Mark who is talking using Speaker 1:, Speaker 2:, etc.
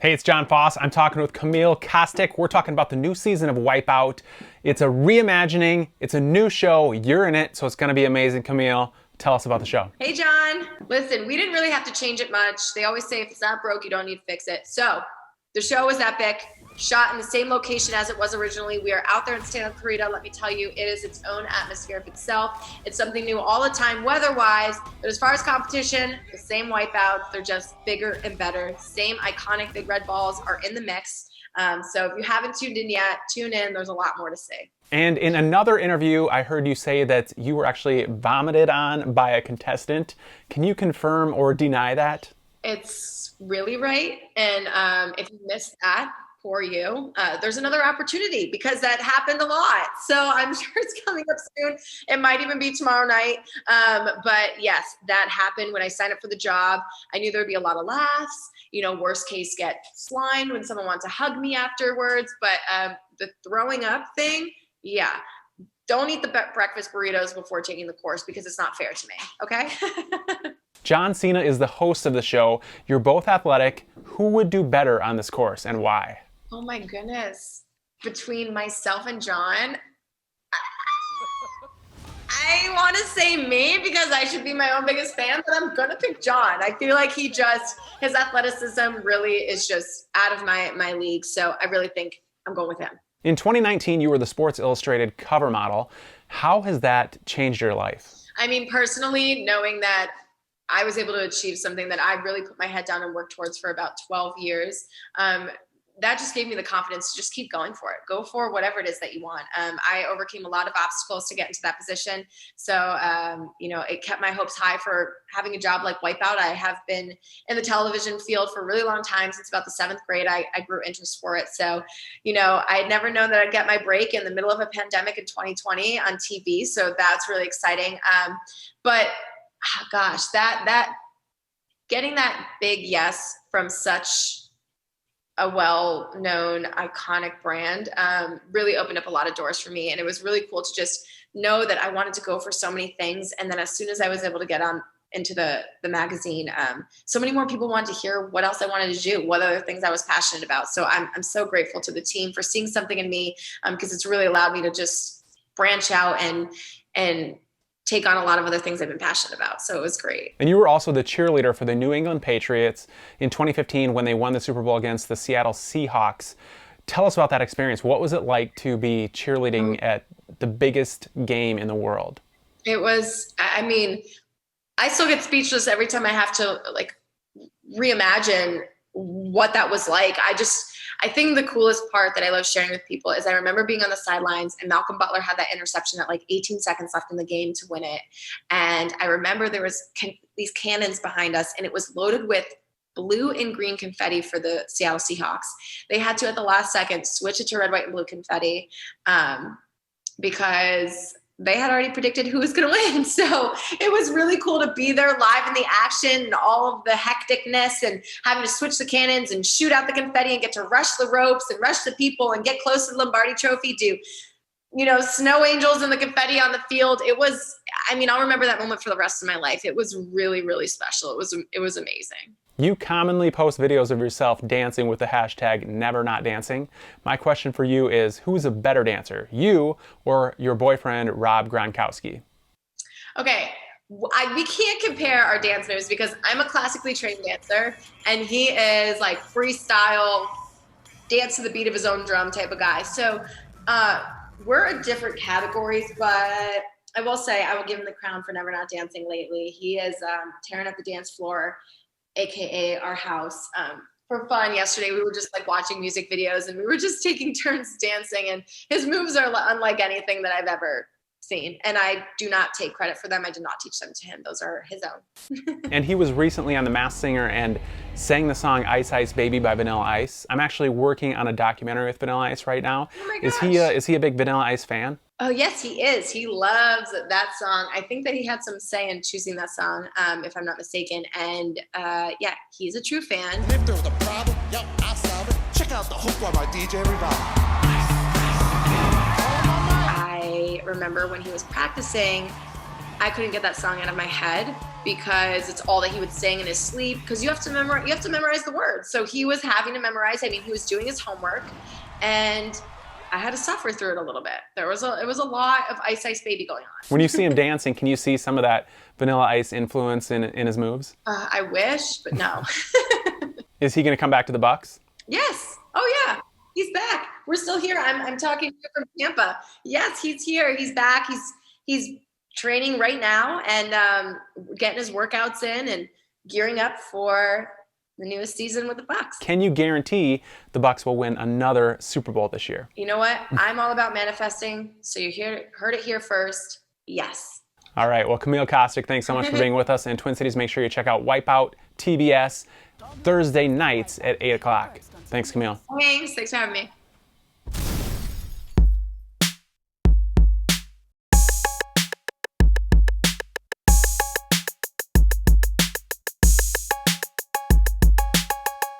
Speaker 1: Hey, it's John Foss. I'm talking with Camille Kostek. We're talking about the new season of Wipeout. It's a reimagining. It's a new show. You're in it, so it's going to be amazing. Camille, tell us about the show.
Speaker 2: Hey, John. Listen, we didn't really have to change it much. They always say if it's not broke, you don't need to fix it. So the show is epic. Shot in the same location as it was originally. We are out there in Santa Clarita. Let me tell you, it is its own atmosphere of itself. It's something new all the time, weather-wise. But as far as competition, the same Wipeout. They're just bigger and better. Same iconic big red balls are in the mix. So if you haven't tuned in yet, tune in. There's a lot more to say.
Speaker 1: And in another interview, I heard you say that you were actually vomited on by a contestant. Can you confirm or deny that?
Speaker 2: It's really right. And if you missed that, for you. There's another opportunity because that happened a lot. So I'm sure it's coming up soon. It might even be tomorrow night. But yes, that happened when I signed up for the job. I knew there'd be a lot of laughs, worst case get slimed when someone wants to hug me afterwards. But the throwing up thing, yeah. Don't eat the breakfast burritos before taking the course because it's not fair to me. Okay?
Speaker 1: John Cena is the host of the show. You're both athletic. Who would do better on this course and why?
Speaker 2: Oh my goodness. Between myself and John, I want to say me because I should be my own biggest fan, but I'm going to pick John. I feel like his athleticism really is just out of my league. So I really think I'm going with him.
Speaker 1: In 2019, you were the Sports Illustrated cover model. How has that changed your life?
Speaker 2: I mean, personally, knowing that I was able to achieve something that I really put my head down and worked towards for about 12 years. That just gave me the confidence to just keep going for it. Go for whatever it is that you want. I overcame a lot of obstacles to get into that position. So, it kept my hopes high for having a job like Wipeout. I have been in the television field for a really long time. Since about the 7th grade, I grew interest for it. So, I had never known that I'd get my break in the middle of a pandemic in 2020 on TV. So that's really exciting. But gosh, that getting that big yes from such a well-known iconic brand really opened up a lot of doors for me. And it was really cool to just know that I wanted to go for so many things. And then as soon as I was able to get on into the magazine, so many more people wanted to hear what else I wanted to do, what other things I was passionate about. So I'm so grateful to the team for seeing something in me because it's really allowed me to just branch out and take on a lot of other things I've been passionate about. So it was great.
Speaker 1: And you were also the cheerleader for the New England Patriots in 2015 when they won the Super Bowl against the Seattle Seahawks. Tell us about that experience. What was it like to be cheerleading at the biggest game in the world?
Speaker 2: It was, I still get speechless every time I have to reimagine what that was like. I think the coolest part that I love sharing with people is I remember being on the sidelines and Malcolm Butler had that interception at 18 seconds left in the game to win it. And I remember there was these cannons behind us and it was loaded with blue and green confetti for the Seattle Seahawks. They had to, at the last second, switch it to red, white, and blue confetti because they had already predicted who was going to win. So it was really cool to be there live in the action and all of the hecticness and having to switch the cannons and shoot out the confetti and get to rush the ropes and rush the people and get close to the Lombardi Trophy, do, snow angels and the confetti on the field. It was, I'll remember that moment for the rest of my life. It was really, really special. It was amazing.
Speaker 1: You commonly post videos of yourself dancing with the hashtag #NeverNotDancing. My question for you is, who's a better dancer, you or your boyfriend, Rob Gronkowski?
Speaker 2: Okay, we can't compare our dance moves because I'm a classically trained dancer and he is freestyle, dance to the beat of his own drum type of guy. So we're in different categories, but I will say I will give him the crown for never not dancing lately. He is tearing up the dance floor, AKA our house. For fun, yesterday we were just watching music videos and we were just taking turns dancing, and his moves are unlike anything that I've ever seen. And I do not take credit for them. I did not teach them to him. Those are his own.
Speaker 1: And he was recently on The Masked Singer and sang the song Ice Ice Baby by Vanilla Ice. I'm actually working on a documentary with Vanilla Ice right now.
Speaker 2: Oh my gosh.
Speaker 1: Is he a big Vanilla Ice fan?
Speaker 2: Oh, yes, he is. He loves that song. I think that he had some say in choosing that song, if I'm not mistaken. And he's a true fan.
Speaker 3: And if there was a problem, I'll solve it. Check out the hook by my DJ Revival.
Speaker 2: I remember when he was practicing, I couldn't get that song out of my head because it's all that he would sing in his sleep. Because you have to memorize the words. So he was having to memorize. I mean, he was doing his homework, and I had to suffer through it a little bit. It was a lot of Ice Ice Baby going on.
Speaker 1: When you see him dancing, can you see some of that Vanilla Ice influence in his moves?
Speaker 2: I wish, but no.
Speaker 1: Is he going to come back to the Bucks?
Speaker 2: Yes. Oh yeah, he's back. We're still here. I'm talking to you from Tampa. Yes, he's here. He's back. He's training right now and getting his workouts in and gearing up for the newest season with the Bucks.
Speaker 1: Can you guarantee the Bucks will win another Super Bowl this year?
Speaker 2: You know what? I'm all about manifesting. So you heard it here first. Yes.
Speaker 1: All right. Well, Camille Kostek, thanks so much for being with us. And Twin Cities, make sure you check out Wipeout TBS Thursday nights at 8 o'clock. Thanks, Camille.
Speaker 2: Thanks for having me.